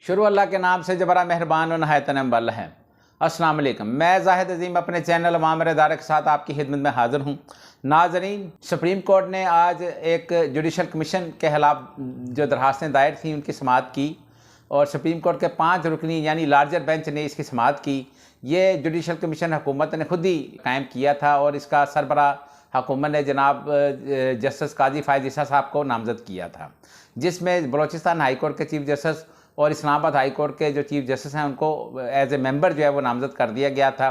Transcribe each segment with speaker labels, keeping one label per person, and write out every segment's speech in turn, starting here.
Speaker 1: शुरू अल्लाह के नाम से जो बड़ा मेहरबान और नहायत रहम वाला है। अस्सलाम वालेकुम। मैं जाहिद अजीम अपने चैनल मामर दारा के साथ आपकी खिदमत में हाज़िर हूँ। नाज़रीन, सुप्रीम कोर्ट ने आज एक जुडिशल कमीशन के खिलाफ जो दरखास्तें दायर थी उनकी समाअत की और सुप्रीम कोर्ट के 5 रुकनी यानी लार्जर बेंच ने इसकी समाअत की। ये जुडिशल कमीशन हुकूमत ने खुद ही कायम किया था और इसका सरबरा हुकूमत ने जनाब जस्टिस काजी फ़ायज़ ईसा साहब को नामज़द किया था, जिसमें बलोचिस्तान हाई कोर्ट के चीफ जस्टिस और इस्लामाबाद हाई कोर्ट के जो चीफ जस्टिस हैं उनको एज ए मेंबर जो है वो नामज़द कर दिया गया था।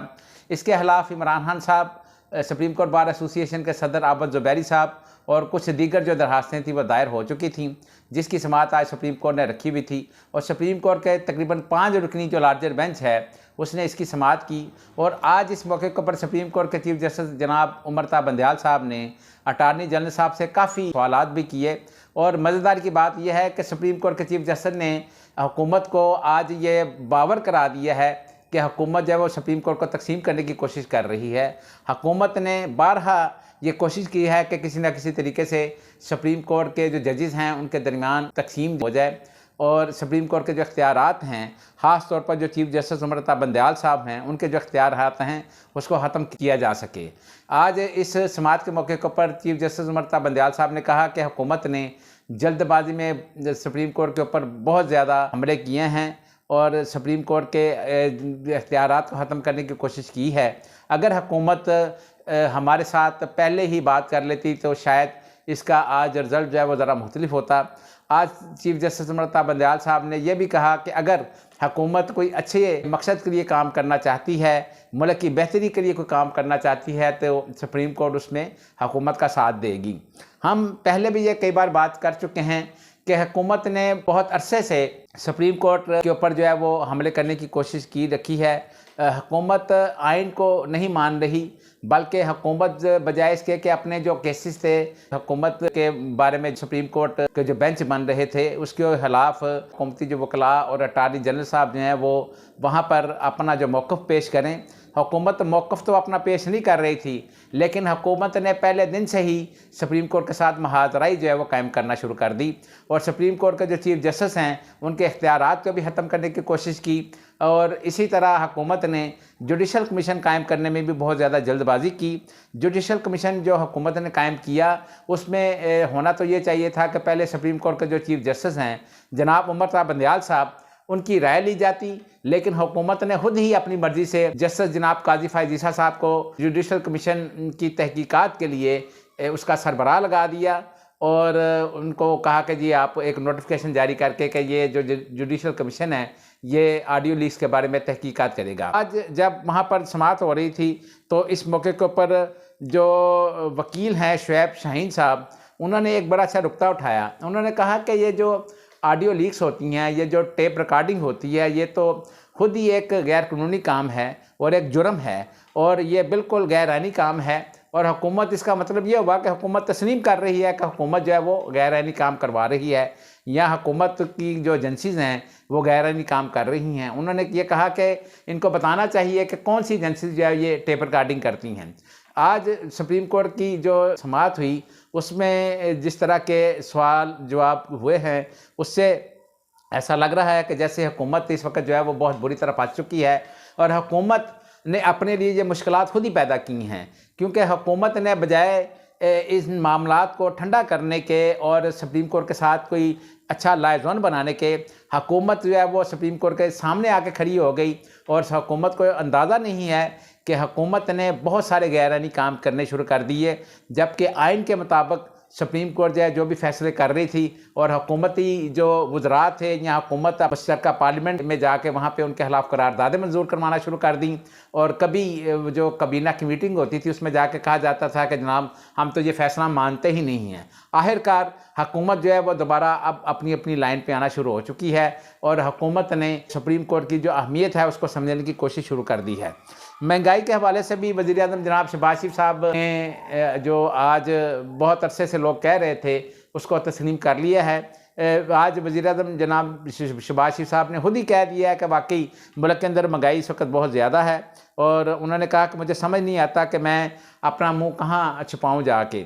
Speaker 1: इसके खिलाफ इमरान खान साहब, सुप्रीम कोर्ट बार एसोसिएशन के सदर आबद ज़ुबैरी साहब और कुछ दीगर जो दरखास्तें थी वो दायर हो चुकी थीं, जिसकी समाअत आज सुप्रीम कोर्ट ने रखी हुई थी और सुप्रीम कोर्ट के तकरीबन 5 रुकनी जो लार्जर बेंच है उसने इसकी समाअत की। और आज इस मौके पर सुप्रीम कोर्ट के चीफ जस्टिस जनाब उमर ता बंदयाल साहब ने अटार्नी जनरल साहब से काफ़ी सवालात भी किए और मज़ेदार की बात यह है कि सुप्रीम कोर्ट के चीफ जस्टिस ने हुकूमत को आज ये बावर करा दिया है कि हुकूमत जो है वो सुप्रीम कोर्ट को तकसीम करने की कोशिश कर रही है। हुकूमत ने बारहा ये कोशिश की है कि किसी न किसी तरीके से सुप्रीम कोर्ट के जो जजेस हैं उनके दरमियान तकसीम हो जाए और सुप्रीम कोर्ट के जो इख्तियारात हैं, ख़ास तौर पर जो चीफ जस्टिस उमर ता बंदयाल साहब हैं उनके जो इख्तियारात हैं उसको ख़त्म किया जा सके। आज इस समाअत के मौके पर चीफ जस्टिस उमर ता बंदयाल साहब ने कहा कि हुकूमत ने जल्दबाजी में सुप्रीम कोर्ट के ऊपर बहुत ज़्यादा हमले किए हैं और सुप्रीम कोर्ट के इख्तियारात को ख़त्म करने की कोशिश की है। अगर हुकूमत हमारे साथ पहले ही बात कर लेती तो शायद इसका आज रिज़ल्ट जो है वो ज़रा मुख्तलिफ होता। आज चीफ जस्टिस उमर ता बंदयाल साहब ने यह भी कहा कि अगर हुकूमत कोई अच्छे मकसद के लिए काम करना चाहती है, मुल्क की बेहतरी के लिए कोई काम करना चाहती है तो सुप्रीम कोर्ट उसमें हुकूमत का साथ देगी। हम पहले भी ये कई बार बात कर चुके हैं कि हुकूमत ने बहुत अरसे से सुप्रीम कोर्ट के ऊपर जो है वो हमले करने की कोशिश की रखी है। हुकूमत आइन को नहीं मान रही, बल्कि हुकूमत बजाय इसके कि अपने जो केसेस थे हुकूमत के बारे में सुप्रीम कोर्ट के जो बेंच बन रहे थे उसके खिलाफ हुकूमती जो वकला और अटार्नी जनरल साहब जो हैं वो वहाँ पर अपना जो मौक़िफ़ पेश करें। हुकूमत मौक़िफ़ तो अपना पेश नहीं कर रही थी, लेकिन हुकूमत ने पहले दिन से ही सुप्रीम कोर्ट के साथ महाजराई जो है वो कायम करना शुरू कर दी और सुप्रीम कोर्ट के जो चीफ जस्टिस हैं उनके इख्तियारात को भी ख़त्म करने की कोशिश की। और इसी तरह हुकूमत ने जुडिशल कमीशन कायम करने में भी बहुत ज़्यादा जल्दबाजी की। जुडिशल कमीशन जो हुकूमत ने कायम किया उसमें होना तो ये चाहिए था कि पहले सुप्रीम कोर्ट के जो चीफ जस्टिस हैं जनाब उमर ता बंदयाल साहब उनकी राय ली जाती, लेकिन हुकूमत ने खुद ही अपनी मर्ज़ी से जस्टिस जनाब काजी फ़ायज़ ईसा साहब को जुडिशल कमीशन की तहकीकात के लिए उसका सरबराह लगा दिया और उनको कहा कि जी आप एक नोटिफिकेशन जारी करके कि ये जो जुडिशल कमीशन है ये ऑडियो लीक्स के बारे में तहकीकात करेगा। आज जब वहाँ पर समाअत हो रही थी तो इस मौके के ऊपर जो वकील हैं शुएब शाहीन साहब, उन्होंने एक बड़ा अच्छा नुक्ता उठाया। उन्होंने कहा कि ये जो ऑडियो लीक्स होती हैं, ये जो टेप रिकॉर्डिंग होती है, ये तो खुद ही एक गैर कानूनी काम है और एक जुर्म है और ये बिल्कुल गैर आइनी काम है और हुकूमत, इसका मतलब ये हुआ कि हुकूमत तस्लीम कर रही है कि हुकूमत जो है वो गैर आइनी काम करवा रही है या हुकूमत की जो एजेंसीज़ हैं वो गैर आइनी काम कर रही हैं। उन्होंने ये कहा कि इनको बताना चाहिए कि कौन सी एजेंसीज जो है ये टेप रिकॉर्डिंग करती हैं। आज सुप्रीम कोर्ट की जो समाअत हुई उसमें जिस तरह के सवाल जवाब हुए हैं उससे ऐसा लग रहा है कि जैसे हुकूमत इस वक्त जो है वो बहुत बुरी तरह फंस चुकी है और हुकूमत ने अपने लिए ये मुश्किलात खुद ही पैदा की हैं, क्योंकि हुकूमत ने बजाय इस मामलात को ठंडा करने के और सुप्रीम कोर्ट के साथ कोई अच्छा लाइजोन बनाने के, हुकूमत जो है वो सुप्रीम कोर्ट के सामने आके खड़ी हो गई और हुकूमत को अंदाज़ा नहीं है कि हुकूमत ने बहुत सारे गैरानी काम करने शुरू कर दिए, जबकि आइन के मुताबिक सुप्रीम कोर्ट जो है जो भी फैसले कर रही थी और हुकूमती जो वज़रा थे या हुकूमत मुश्तरका पार्लियामेंट में जाके वहाँ पे उनके खिलाफ करारदादें मंजूर करवाना शुरू कर दी और कभी जो कबीना की मीटिंग होती थी उसमें जाके कहा जाता था कि जनाब हम तो ये फ़ैसला मानते ही नहीं हैं। आखिरकार हुकूमत जो है वो दोबारा अब अपनी अपनी लाइन पे आना शुरू हो चुकी है और हुकूमत ने सुप्रीम कोर्ट की जो अहमियत है उसको समझने की कोशिश शुरू कर दी है। महंगाई के हवाले से भी वज़ीर आज़म जनाब शहबाज शरीफ साहब ने जो आज बहुत अरसे से लोग कह रहे थे उसको तस्लीम कर लिया है। आज वज़ीर आज़म जनाब शहबाज शरीफ साहब ने खुद ही कह दिया है कि वाकई मुल्क के अंदर महंगाई इस वक्त बहुत ज़्यादा है और उन्होंने कहा कि मुझे समझ नहीं आता कि मैं अपना मुँह कहाँ छुपाऊँ जाके।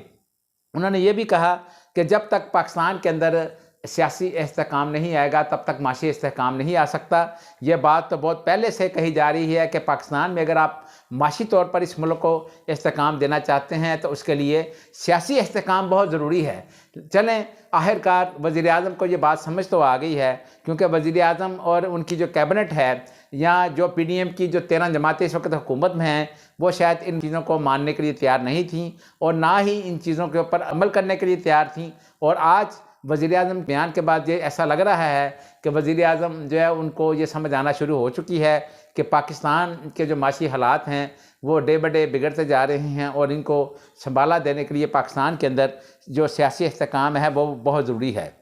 Speaker 1: उन्होंने ये भी कहा कि जब तक पाकिस्तान के अंदर सियासी इस्तेहकाम नहीं आएगा तब तक माशी इस्तेहकाम नहीं आ सकता। ये बात तो बहुत पहले से कही जा रही है कि पाकिस्तान में अगर आप माशी तौर पर इस मुल्क को इस्तेहकाम देना चाहते हैं तो उसके लिए सियासी इस्तेहकाम बहुत ज़रूरी है। चलें, आखिरकार वज़ीर-ए-आज़म को ये बात समझ तो आ गई है, क्योंकि वज़ीर-ए-आज़म और उनकी जो कैबिनेट है या जो PDM की जो 13 जमातें इस वक्त हुकूमत में हैं, वो शायद इन चीज़ों को मानने के लिए तैयार नहीं थी और ना ही इन चीज़ों के ऊपर अमल करने के लिए तैयार थी। और आज वज़ीर-ए-आज़म बयान के बाद ये ऐसा लग रहा है कि वज़ीर-ए-आज़म जो है उनको ये समझ आना शुरू हो चुकी है कि पाकिस्तान के जो माशी हालात हैं वो डे ब डे बिगड़ते जा रहे हैं और इनको संभाला देने के लिए पाकिस्तान के अंदर जो सियासी इस्तेहकाम है वो बहुत ज़रूरी है।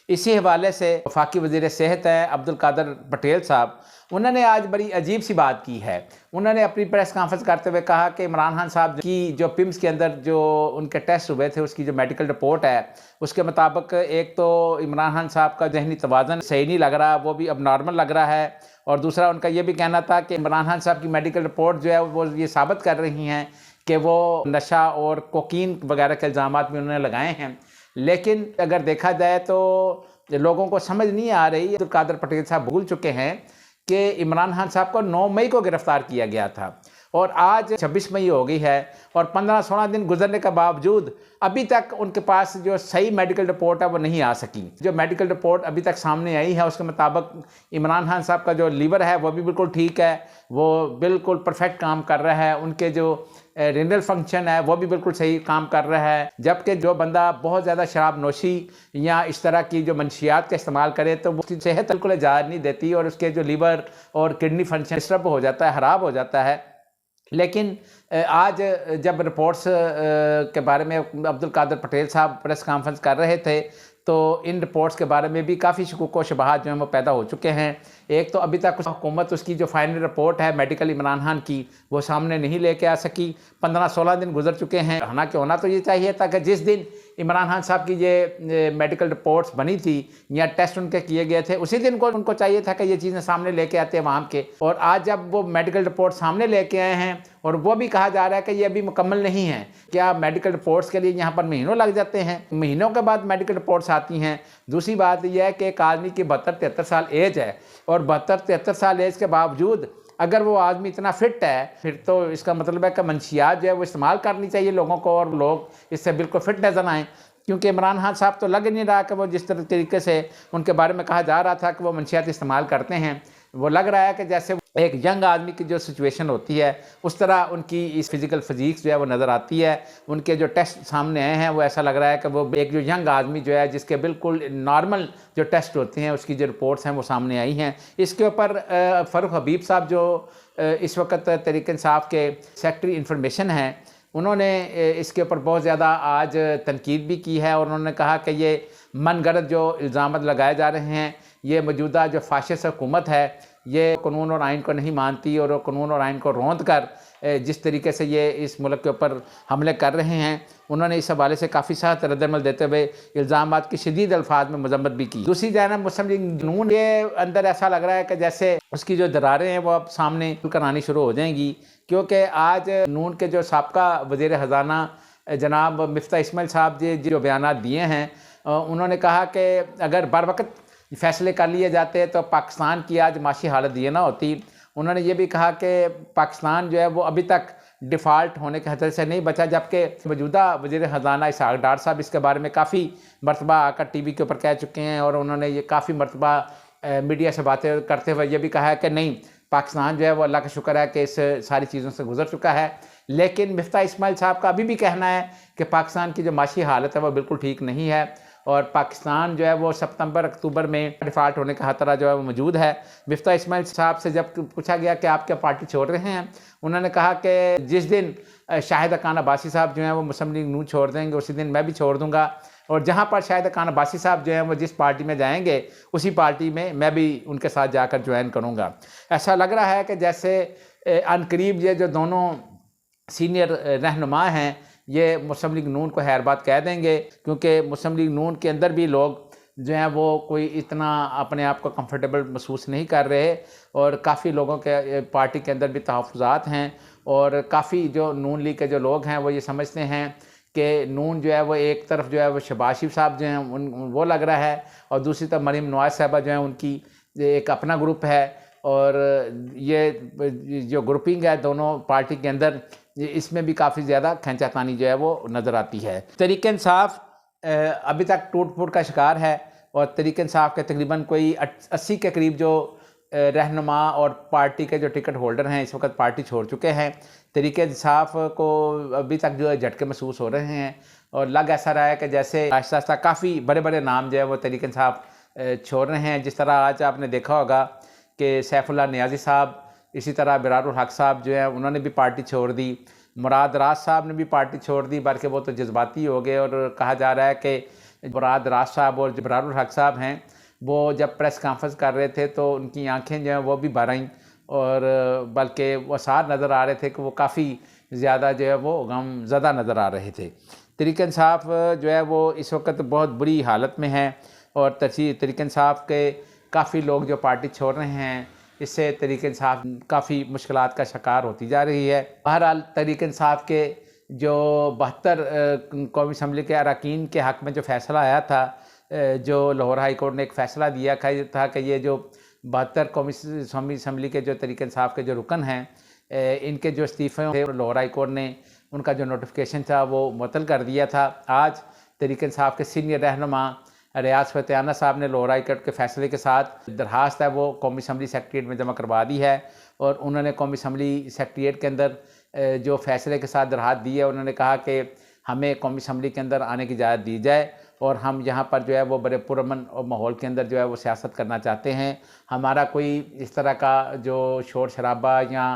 Speaker 1: इसी हवाले से वफाकी वज़ीर सेहत हैं अब्दुल कादर पटेल साहब, उन्होंने आज बड़ी अजीब सी बात की है। उन्होंने अपनी प्रेस कॉन्फ्रेंस करते हुए कहा कि इमरान खान साहब की जो पिम्स के अंदर जो उनके टेस्ट हुए थे उसकी जो मेडिकल रिपोर्ट है उसके मुताबिक एक तो इमरान खान साहब का जहनी तवाज़न सही नहीं लग रहा, वो भी अब नॉर्मल लग रहा है। और दूसरा उनका ये भी कहना था कि इमरान खान साहब की मेडिकल रिपोर्ट जो है वो ये साबित कर रही हैं कि वो नशा और कोकीन वगैरह के इल्ज़ाम भी उन्होंने लगाए हैं। लेकिन अगर देखा जाए तो लोगों को समझ नहीं आ रही। अब्दुल कादर पटेल साहब भूल चुके हैं कि इमरान खान साहब को 9 मई को गिरफ़्तार किया गया था और आज 26 मई हो गई है और 15-16 दिन गुजरने के बावजूद अभी तक उनके पास जो सही मेडिकल रिपोर्ट है वो नहीं आ सकी। जो मेडिकल रिपोर्ट अभी तक सामने आई है उसके मुताबिक इमरान खान साहब का जो लीवर है वो भी बिल्कुल ठीक है, वो बिल्कुल परफेक्ट काम कर रहा है, उनके जो रेनल फंक्शन है वो भी बिल्कुल सही काम कर रहा है। जबकि जो बंदा बहुत ज़्यादा शराब नोशी या इस तरह की जो मंशियात का इस्तेमाल करे तो उसकी सेहत बिल्कुल इजाज़त नहीं देती और उसके जो लीवर और किडनी फंक्शन डिस्टर्ब हो जाता है, ख़राब हो जाता है। लेकिन आज जब रिपोर्ट्स के बारे में अब्दुल कादर पटेल साहब प्रेस कॉन्फ्रेंस कर रहे थे तो इन रिपोर्ट्स के बारे में भी काफ़ी शकूक व शुबहात जो हैं वो पैदा हो चुके हैं। एक तो अभी तक हुकूमत उसकी जो फाइनल रिपोर्ट है मेडिकल इमरान खान की वो सामने नहीं लेके आ सकी। 15-16 दिन गुजर चुके हैं। हालांकि होना तो ये चाहिए था कि जिस दिन इमरान खान साहब की ये मेडिकल रिपोर्ट्स बनी थी या टेस्ट उनके किए गए थे उसी दिन को उनको चाहिए था कि ये चीज़ें सामने लेके आते हैं वहाँ के। और आज जब वो मेडिकल रिपोर्ट सामने लेके आए हैं और वो भी कहा जा रहा है कि ये अभी मुकम्मल नहीं है, क्या मेडिकल रिपोर्ट्स के लिए यहाँ पर महीनों लग जाते हैं, महीनों के बाद मेडिकल रिपोर्ट्स आती हैं। दूसरी बात यह है कि एक आदमी की 72-73 साल एज है और 72-73 साल एज के बावजूद अगर वो आदमी इतना फिट है फिर तो इसका मतलब है कि मंशियात जो है वो इस्तेमाल करनी चाहिए लोगों को और लोग इससे बिल्कुल फिट नजर आएँ। क्योंकि इमरान खान साहब तो लग नहीं रहा कि वो जिस तरीके से उनके बारे में कहा जा रहा था कि वो मंशियात इस्तेमाल करते हैं, वो लग रहा है कि जैसे एक यंग आदमी की जो सिचुएशन होती है उस तरह उनकी इस फिज़िकल फिजिक्स जो है वो नज़र आती है। उनके जो टेस्ट सामने आए हैं वो ऐसा लग रहा है कि वो एक जो यंग आदमी जो है जिसके बिल्कुल नॉर्मल जो टेस्ट होते हैं उसकी जो रिपोर्ट्स हैं वो सामने आई हैं। इसके ऊपर फ़ारूक हबीब साहब जो इस वक्त तहरीक इंसाफ के सेक्रेटरी इंफॉर्मेशन हैं उन्होंने इसके ऊपर बहुत ज़्यादा आज तनकीद भी की है और उन्होंने कहा कि ये मनगढ़ंत जो इल्ज़ाम लगाए जा रहे हैं ये मौजूदा जो फाशिस्ट हुकूमत है ये कानून और आइन को नहीं मानती और कानून और आइन को रौंद कर जिस तरीके से ये इस मुल्क के ऊपर हमले कर रहे हैं। उन्होंने इस हवाले से काफ़ी सख्त रद्दअमल देते हुए इल्ज़ाम की शदीद अल्फाज में मजम्मत भी की। दूसरी जानब मुस्लिम लीग नून के अंदर ऐसा लग रहा है कि जैसे उसकी जो दरारें हैं वो अब सामने खुलकर आनी शुरू हो जाएंगी, क्योंकि आज नून के जो साबका वज़ीर ख़ज़ाना जनाब मिफ्ता इस्माइल साहब जी जो बयान दिए हैं उन्होंने कहा कि अगर बर वक्त फ़ैसले कर लिए जाते तो पाकिस्तान की आज माशी हालत ये ना होती। उन्होंने ये भी कहा कि पाकिस्तान जो है वो अभी तक डिफ़ाल्ट होने के खतरे से नहीं बचा, जबकि मौजूदा वज़ीर ख़ज़ाना इसहाक़ डार साहब इसके बारे में काफ़ी मरतबा आकर TV के ऊपर कह चुके हैं और उन्होंने ये काफ़ी मरतबा मीडिया से बातें करते हुए ये भी कहा है कि नहीं, पाकिस्तान जो है वो अल्लाह का शुक्र है कि इस सारी चीज़ों से गुजर चुका है। लेकिन मिफ्ता इस्माइल साहब का अभी भी कहना है कि पाकिस्तान की जो माशी हालत है वो बिल्कुल ठीक नहीं है और पाकिस्तान जो है वो सितंबर अक्टूबर में डिफ़ाल्ट होने का खतरा जो है वो मौजूद है। मिफ्ता इस्माइल साहब से जब पूछा गया कि आप क्या पार्टी छोड़ रहे हैं, उन्होंने कहा कि जिस दिन शाहिद खान अब्बासी साहब जो हैं वो मुस्लिम लीग नून छोड़ देंगे उसी दिन मैं भी छोड़ दूँगा और जहाँ पर शाहिद खान अब्बासी साहब जो हैं वो जिस पार्टी में जाएंगे उसी पार्टी में मैं भी उनके साथ जाकर ज्वाइन करूँगा। ऐसा लग रहा है कि जैसे अनकरीब ये जो दोनों सीनियर रहनुमा हैं ये मुस्लिम लीग नून को खैरबाद कह देंगे, क्योंकि मुस्लिम लीग नून के अंदर भी लोग जो हैं वो कोई इतना अपने आप को कंफर्टेबल महसूस नहीं कर रहे और काफ़ी लोगों के पार्टी के अंदर भी तहफ़्फ़ुज़ात हैं और काफ़ी जो नून लीग के जो लोग हैं वो ये समझते हैं कि नून जो है वो एक तरफ जो है वो शहबाज शरीफ साहब जो हैं वो लग रहा है, और दूसरी तरफ मरीम नवाज साहबा जो है उनकी एक अपना ग्रुप है। और ये जो ग्रुपिंग है दोनों पार्टी के अंदर, इसमें भी काफ़ी ज़्यादा खींचातानी जो है वो नज़र आती है। तहरीक इंसाफ अभी तक टूट फूट का शिकार है, और तहरीक इंसाफ के तकरीबन कोई 80 के करीब जो रहनुमा और पार्टी के जो टिकट होल्डर हैं इस वक्त पार्टी छोड़ चुके हैं। तहरीक इंसाफ को अभी तक जो है झटके महसूस हो रहे हैं, और लग ऐसा रहा है कि जैसे आहिस्ता आहिस्ता काफ़ी बड़े बड़े नाम जो है वो तहरीक इंसाफ छोड़ रहे हैं। जिस तरह आज आपने देखा होगा कि सैफुल्लाह नियाज़ी साहब, इसी तरह बिरारुल हक साहब जो है उन्होंने भी पार्टी छोड़ दी, मुराद राज साहब ने भी पार्टी छोड़ दी, बल्कि वो तो जज्बाती हो गए। और कहा जा रहा है कि मुराद राज साहब और बिरारुल हक साहब हैं वो जब प्रेस कॉन्फ्रेंस कर रहे थे तो उनकी आंखें जो हैं वो भी भर आईं, और बल्कि वो सार नज़र आ रहे थे कि वो काफ़ी ज़्यादा जो है वो गम ज़दा नज़र आ रहे थे। तहरीक इंसाफ जो है वो इस वक्त बहुत बुरी हालत में है, और तहरीक इंसाफ के काफ़ी लोग जो पार्टी छोड़ रहे हैं, इससे तहरीक इंसाफ काफ़ी मुश्किलात का शिकार होती जा रही है। बहरहाल तहरीक इंसाफ के जो 72 कौमी असम्बली के अरकान के हक़ में जो फ़ैसला आया था, जो लाहौर हाई कोर्ट ने एक फ़ैसला दिया था कि ये जो 72 कौमी असम्बली के जो तहरीक इंसाफ के जो रुकन हैं, इनके जो इस्तीफ़े थे लाहौर हाई कोर्ट ने उनका जो नोटिफिकेशन था वो मुअत्तल कर दिया था। आज तहरीक इंसाफ के सीनियर रहनुमा रियाज फतेहाना साहब ने लाहौर हाई कोर्ट के फ़ैसले के साथ दरख्वास्त है वो कौमी असम्बली सेक्रेटेरिएट में जमा करवा दी है, और उन्होंने कौमी असम्बली सेक्रेटेरिएट के अंदर जो फ़ैसले के साथ दरख्वास्त दी है, उन्होंने कहा कि हमें कौमी असम्बली के अंदर आने की इजाज़त दी जाए, और हम यहाँ पर जो है वो बड़े पुरअमन और माहौल के अंदर जो है वो सियासत करना चाहते हैं। हमारा कोई इस तरह का जो शोर शराबा या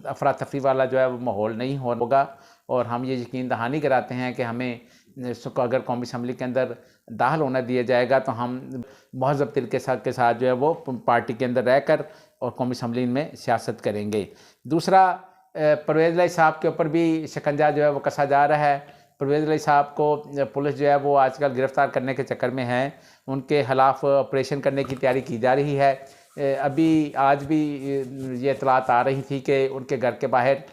Speaker 1: अफरा तफरी वाला जो है वो माहौल नहीं होगा, और हम ये यकीन दहानी कराते हैं कि हमें अगर कौमी असम्बली के अंदर दाखिल होना दिया जाएगा तो हम महज़ब दिल के साथ जो है वो पार्टी के अंदर रहकर और कौमी असम्बली में सियासत करेंगे। दूसरा, परवेज़ इलाही साहब के ऊपर भी शिकंजा जो है वो कसा जा रहा है। परवेज़ इलाही साहब को पुलिस जो है वो आजकल गिरफ़्तार करने के चक्कर में है, उनके ख़िलाफ़ ऑपरेशन करने की तैयारी की जा रही है। अभी आज भी ये इतलात आ रही थी कि उनके घर के बाहर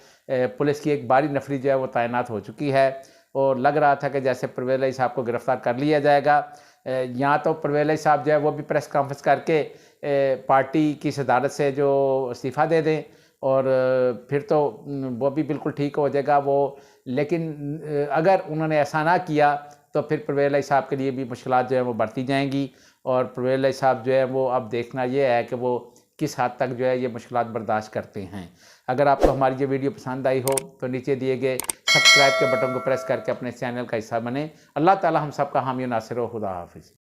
Speaker 1: पुलिस की एक भारी नफरी जो है वो तैनात हो चुकी है, और लग रहा था कि जैसे परवेज़ इलाही साहब को गिरफ़्तार कर लिया जाएगा। यहाँ तो परवेज़ इलाही साहब जो है वो भी प्रेस कॉन्फ्रेंस करके पार्टी की सदारत से जो इस्तीफ़ा दे दें, और फिर तो वो भी बिल्कुल ठीक हो जाएगा वो। लेकिन अगर उन्होंने ऐसा ना किया तो फिर परवेज़ इलाही साहब के लिए भी मुश्किलात जो है वो बढ़ती जाएंगी, और परवेज़ इलाही साहब जो है वो अब देखना ये है कि वो किस हद तक जो है ये मुश्किलात बर्दाश्त करते हैं। अगर आपको हमारी ये वीडियो पसंद आई हो तो नीचे दिए गए सब्सक्राइब के बटन को प्रेस करके अपने चैनल का हिस्सा बने। अल्लाह ताला हम सब का हामी नासिर हो। खुदा हाफिज़।